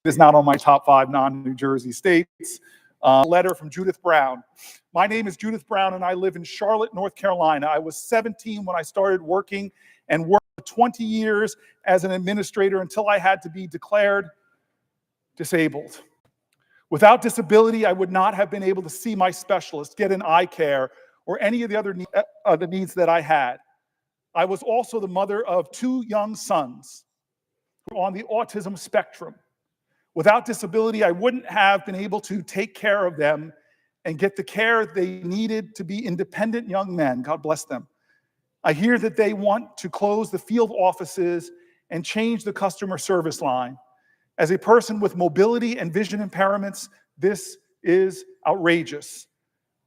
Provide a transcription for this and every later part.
is not on my top 5 non-New Jersey states. Letter from Judith Brown. My name is Judith Brown, and I live in Charlotte, North Carolina. I was 17 when I started working and worked for 20 years as an administrator until I had to be declared disabled. Without disability, I would not have been able to see my specialist, get an eye care, or any of the other needs that I had. I was also the mother of 2 young sons who are on the autism spectrum. Without disability, I wouldn't have been able to take care of them and get the care they needed to be independent young men. God bless them. I hear that they want to close the field offices and change the customer service line. As a person with mobility and vision impairments, this is outrageous.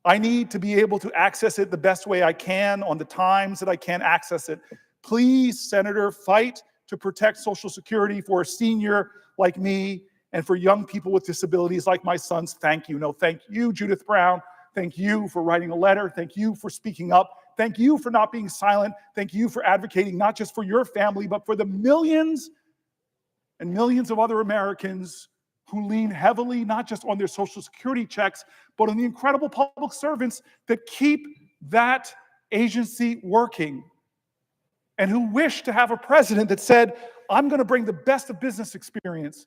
I need to be able to access it the best way I can on the times that I can access it. Please, Senator, fight to protect Social Security for a senior like me and for young people with disabilities like my sons. Thank you. No, thank you, Judith Brown. Thank you for writing a letter. Thank you for speaking up. Thank you for not being silent. Thank you for advocating not just for your family, but for the millions and millions of other Americans who lean heavily not just on their Social Security checks, but on the incredible public servants that keep that agency working, and who wish to have a president that said, I'm going to bring the best of business experience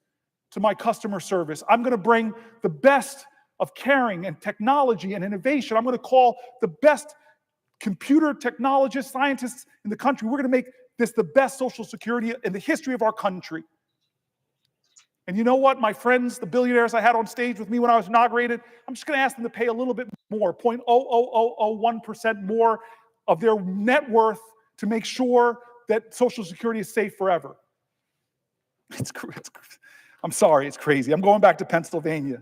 to my customer service. I'm going to bring the best of caring and technology and innovation. I'm going to call the best computer technologists, scientists in the country. We're going to make this the best Social Security in the history of our country. And you know what, my friends, the billionaires I had on stage with me when I was inaugurated, I'm just going to ask them to pay a little bit more, 0.00001% more of their net worth to make sure that Social Security is safe forever. I'm sorry, it's crazy. I'm going back to Pennsylvania.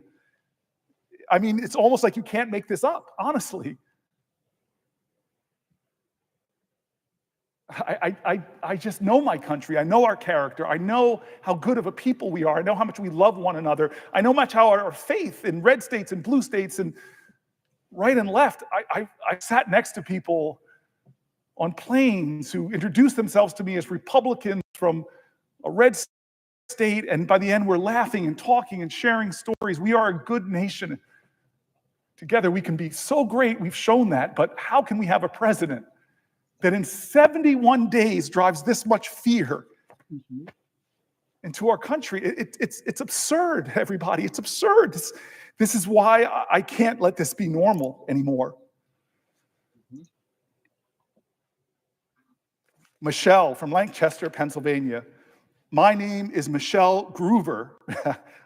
I mean, it's almost like you can't make this up, honestly. I just know my country. I know our character. I know how good of a people we are. I know how much we love one another. I know much how our faith in red states and blue states and right and left. I sat next to people on planes who introduced themselves to me as Republicans from a red state, and by the end we're laughing and talking and sharing stories. We are a good nation. Together we can be so great. We've shown that, but how can we have a president that in 71 days drives this much fear into our country? It's absurd, everybody. It's absurd. This is why I can't let this be normal anymore. Michelle from Lancaster, Pennsylvania. My name is Michelle Groover.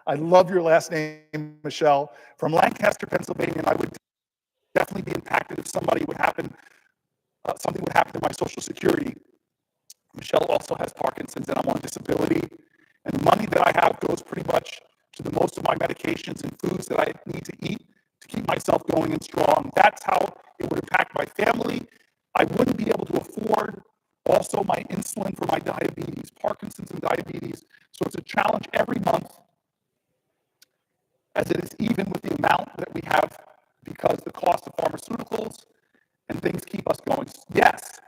I love your last name, Michelle. From Lancaster, Pennsylvania, and I would definitely be impacted if something would happen to my Social Security. Michelle also has Parkinson's, and I'm on disability. And the money that I have goes pretty much to the most of my medications and foods that I need to eat to keep myself going and strong. That's how it would impact my family. I wouldn't be able to afford also my insulin for my diabetes, Parkinson's and diabetes. So it's a challenge every month, as it is even with the amount that we have, because the cost of pharmaceuticals and things keep us going. Yes.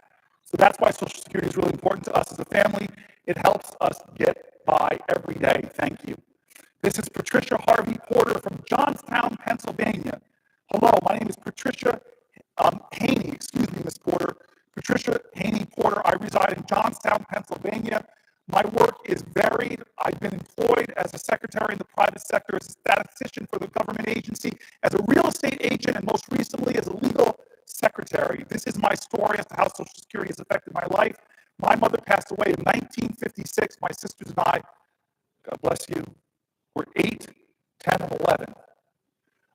So that's why Social Security is really important to us as a family. It helps us get by every day. Thank you. This is Patricia Harvey Porter from Johnstown, Pennsylvania. Hello, my name is Patricia Haney. Excuse me, Ms. Porter. Patricia Haney Porter. I reside in Johnstown, Pennsylvania. My work is varied. I've been employed as a secretary in the private sector, as a statistician for the government agency, as a real estate agent, and most recently as a legal secretary. This is my story as to how Social Security has affected my life. My mother passed away in 1956. My sisters and I, God bless you, were 8, 10, and 11.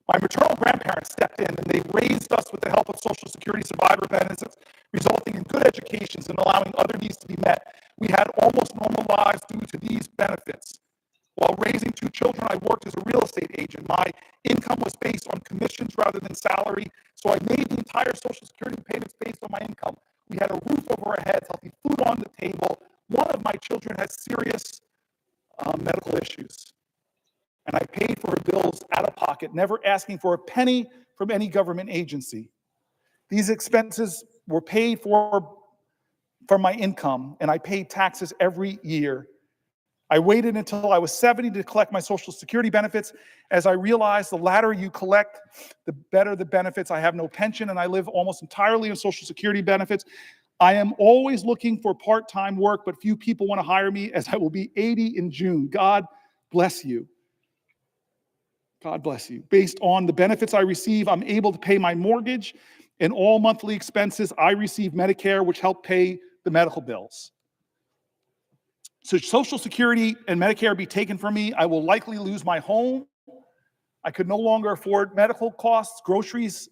My maternal grandparents stepped in, and they raised us with the help of Social Security survivor benefits, resulting in good educations and allowing other needs to be met. We had almost normal lives due to these benefits. While raising 2 children, I worked as a real estate agent. My income was based on commissions rather than salary, so I made the entire Social Security payments based on my income. We had a roof over our heads, healthy food on the table. One of my children has serious medical issues, and I paid for her bills out of pocket, never asking for a penny from any government agency. These expenses were paid for from my income, and I paid taxes every year. I waited until I was 70 to collect my Social Security benefits, as I realized the latter you collect, the better the benefits. I have no pension and I live almost entirely on Social Security benefits. I am always looking for part-time work, but few people want to hire me, as I will be 80 in June. God bless you. God bless you. Based on the benefits I receive, I'm able to pay my mortgage and all monthly expenses. I receive Medicare, which help pay the medical bills. So Social Security and Medicare be taken from me, I will likely lose my home. I could no longer afford medical costs, groceries.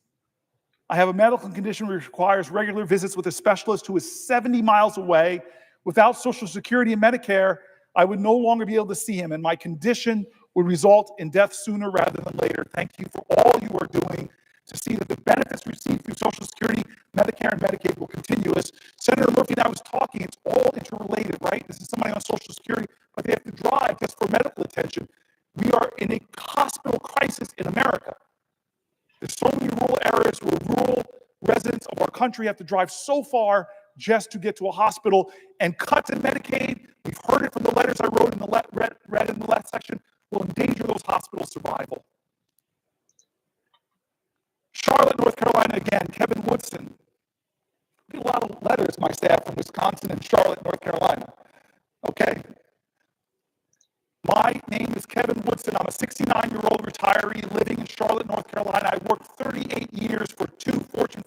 I have a medical condition which requires regular visits with a specialist who is 70 miles away. Without Social Security and Medicare, I would no longer be able to see him, and my condition would result in death sooner rather than later. Thank you for all you are doing to see that the benefits received through Social Security, Medicare, and Medicaid will continue. As Senator Murphy and I was talking, it's all interrelated, right? This is somebody on Social Security, but they have to drive just for medical attention. We are in a hospital crisis in America. There's so many rural areas where rural residents of our country have to drive so far just to get to a hospital, and cuts in Medicaid, we've heard it from the letters I wrote in the read in the last section, will endanger those hospitals' survival. Charlotte, North Carolina, again, Kevin Woodson. I get a lot of letters, my staff, from Wisconsin and Charlotte, North Carolina. Okay. My name is Kevin Woodson. I'm a 69-year-old retiree living in Charlotte, North Carolina. I worked 38 years for two Fortune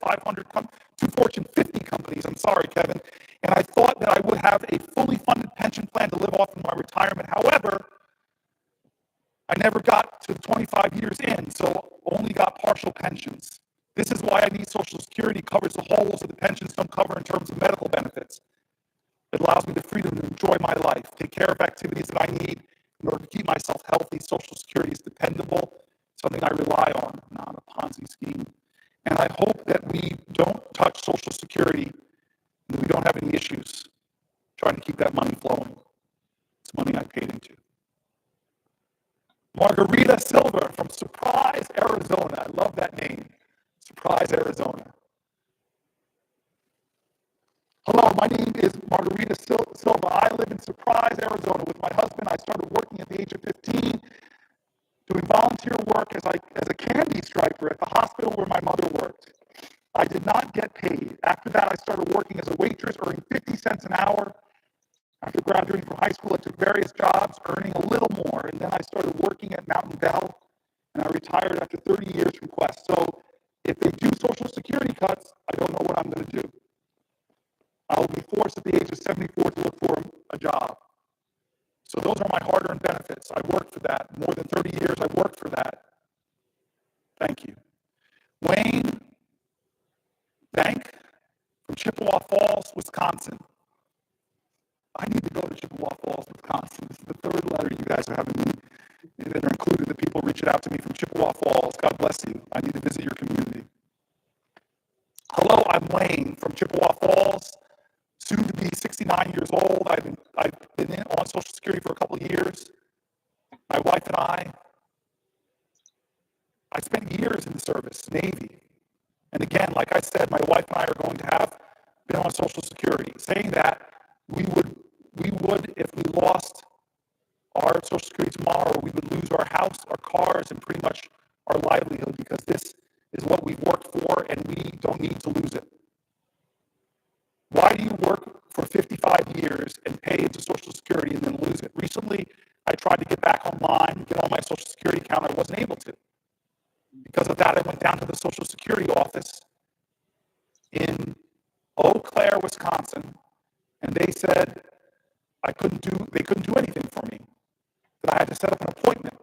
50 companies. I'm sorry, Kevin. And I thought that I would have a fully funded pension plan to live off in my retirement. However, I never got to 25 years in, so only got partial pensions. This is why I need Social Security. Covers the holes that the pensions don't cover in terms of medical benefits. It allows me the freedom to enjoy my life, take care of activities that I need in order to keep myself healthy. Social Security is dependable, something I rely on, not a Ponzi scheme. And I hope that we don't touch Social Security and that we don't have any issues trying to keep that money flowing. It's money I paid into. Margarita Silva from Surprise, Arizona. I love that name. Surprise, Arizona. Hello, my name is Margarita Silva. I live in Surprise, Arizona. With my husband, I started working at the age of 15, doing volunteer work as a candy striper at the hospital where my mother worked. I did not get paid. After that, I started working as a waitress, earning 50 cents an hour. After graduating from high school, I took various jobs, earning a little more, and then I started working at Mountain Bell, and I retired after 30 years from Quest. So if they do Social Security cuts, I don't know what I'm going to do. I will be forced at the age of 74 to look for a job. So those are my hard-earned benefits. I worked for that. More than 30 years, I worked for that. Thank you. Wayne Bank from Chippewa Falls, Wisconsin. I need to go to Chippewa Falls, Wisconsin. This is the third letter you guys are having me that are included. The people reaching out to me from Chippewa Falls. God bless you. I need to visit your community. Hello, I'm Wayne from Chippewa Falls, soon to be 69 years old. I've been on Social Security for a couple of years. My wife and I spent years in the service, Navy. And again, like I said, my wife and I are going to have been on Social Security. Saying that, we would, if we lost our Social Security tomorrow, we would lose our house, our cars, and pretty much our livelihood, because this is what we've worked for and we don't need to lose it. Why do you work for 55 years and pay into Social Security and then lose it? Recently, I tried to get back online, get on my Social Security account. I wasn't able to. Because of that, I went down to the Social Security office in Eau Claire, Wisconsin, and they said they couldn't do anything for me, that I had to set up an appointment.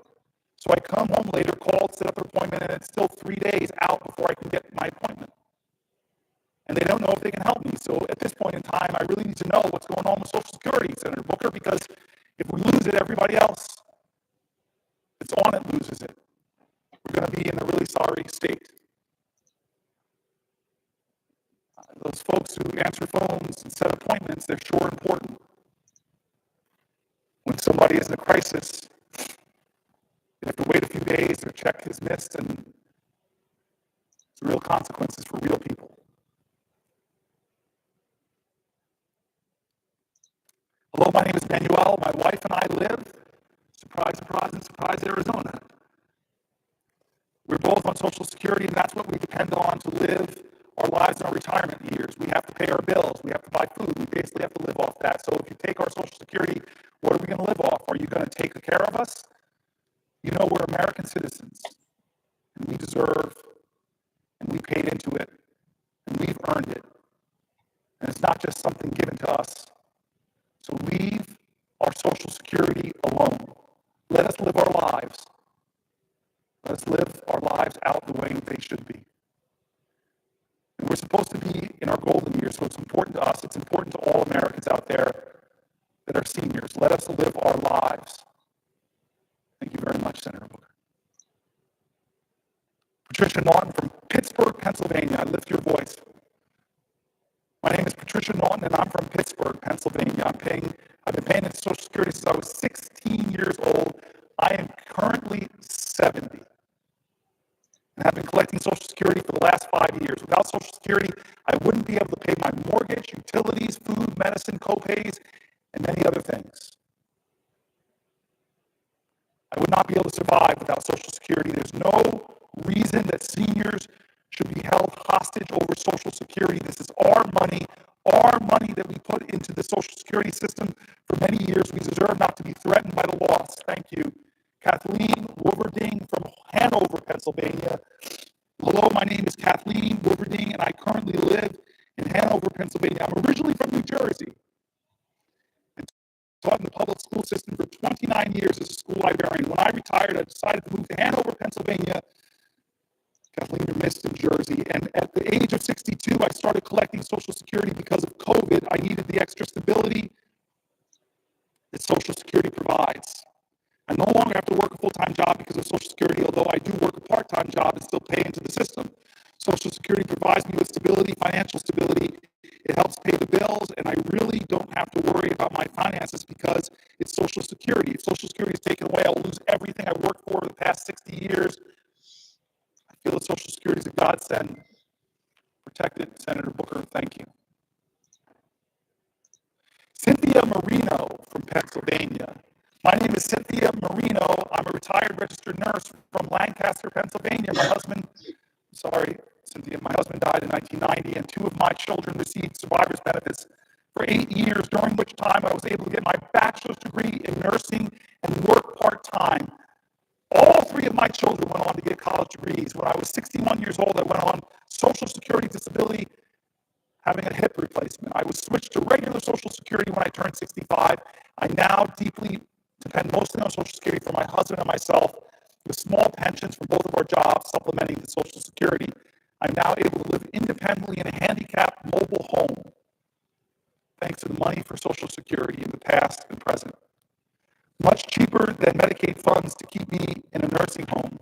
So I come home later, called, set up an appointment, and it's still 3 days out before I can get my appointment. And they don't know if they can help me. So at this point in time, I really need to know what's going on with Social Security, Senator Booker, because if we lose it, everybody else that's on it loses it. We're going to be in a really sorry state. Those folks who answer phones and set appointments, they're sure important. When somebody is in a crisis, they have to wait a few days, their check is missed, and it's real consequences for real people. Hello, my name is Manuel. My wife and I live, surprise, surprise, in Surprise, Arizona. We're both on Social Security, and that's what we depend on to live our lives in our retirement years. We have to pay our bills. We have to buy food. We basically have to live off that. So if you take our Social Security, what are we going to live off? Are you going to take care of us? You know, we're American citizens, and we deserve, and we paid into it, and we've earned it. And it's not just something given to us. So leave our Social Security alone. Let us live our lives. Let us live our lives out the way they should be. And we're supposed to be in our golden years, so it's important to us. It's important to all Americans out there that are seniors. Let us live our lives. Thank you very much, Senator Booker. Patricia Naughton from Pittsburgh, Pennsylvania. I lift your voice. My name is Patricia Naughton, and I'm from Pittsburgh, Pennsylvania. I've been paying into Social Security since I was 16 years old. I am currently 70. And have been collecting Social Security for the last 5 years. Without Social Security, I wouldn't be able to pay my mortgage, utilities, food, medicine, co-pays, and many other things. I would not be able to survive without Social Security. There's no reason that seniors should be held hostage over Social Security. This is our money that we put into the Social Security system for many years. We deserve not to be threatened by the loss. Thank you. Kathleen Wolverding from Hanover, Pennsylvania. Hello, my name is Kathleen Wolverding, and I currently live in Hanover, Pennsylvania. I'm originally from New Jersey and taught in the public school system for 29 years as a school librarian. When I retired, I decided to move to Hanover, Pennsylvania. Kathleen, you're missed in Jersey. And at the age of 62, I started collecting Social Security because of COVID. I needed the extra stability that Social Security provides. I no longer have to work a full-time job because of Social Security, although I do work a part-time job and still pay into the system. Social Security provides me with stability, financial stability. It helps pay the bills, and I really don't have to worry about my finances because it's Social Security. If Social Security is taken away, I'll lose everything I worked for the past 60 years. I feel that Social Security is a godsend. Protect it, Senator Booker. Thank you. Cynthia Marino from Pennsylvania. My name is Cynthia Marino. I'm a retired registered nurse from Lancaster, Pennsylvania. My husband died in 1990, and 2 of my children received survivor's benefits for 8 years, during which time I was able to get my bachelor's degree in nursing and work part-time. All 3 of my children went on to get college degrees. When I was 61 years old, I went on Social Security disability, having a hip replacement. I was switched to regular Social Security when I turned 65. I now deeply depend mostly on Social Security for my husband and myself, with small pensions from both of our jobs supplementing the Social Security. I'm now able to live independently in a handicapped mobile home, thanks to the money for Social Security in the past and present. Much cheaper than Medicaid funds to keep me in a nursing home.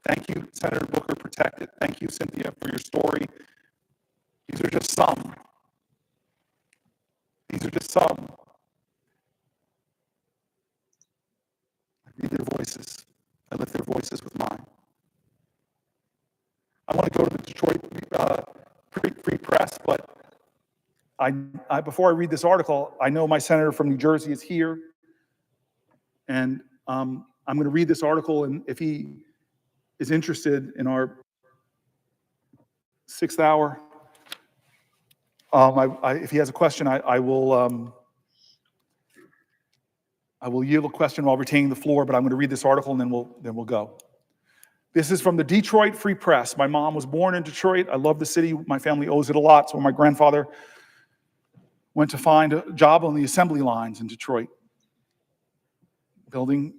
Thank you, Senator Booker. Protect it. Thank you, Cynthia, for your story. These are just some. I read their voices. I lift their voices with mine. I want to go to the Detroit Free Press, but before I read this article, I know my senator from New Jersey is here, and I'm going to read this article, and if he is interested in our 6th hour, if he has a question, I will yield a question while retaining the floor, but I'm going to read this article and then we'll go. This is from the Detroit Free Press. My mom was born in Detroit. I love the city. My family owes it a lot. So my grandfather went to find a job on the assembly lines in Detroit, building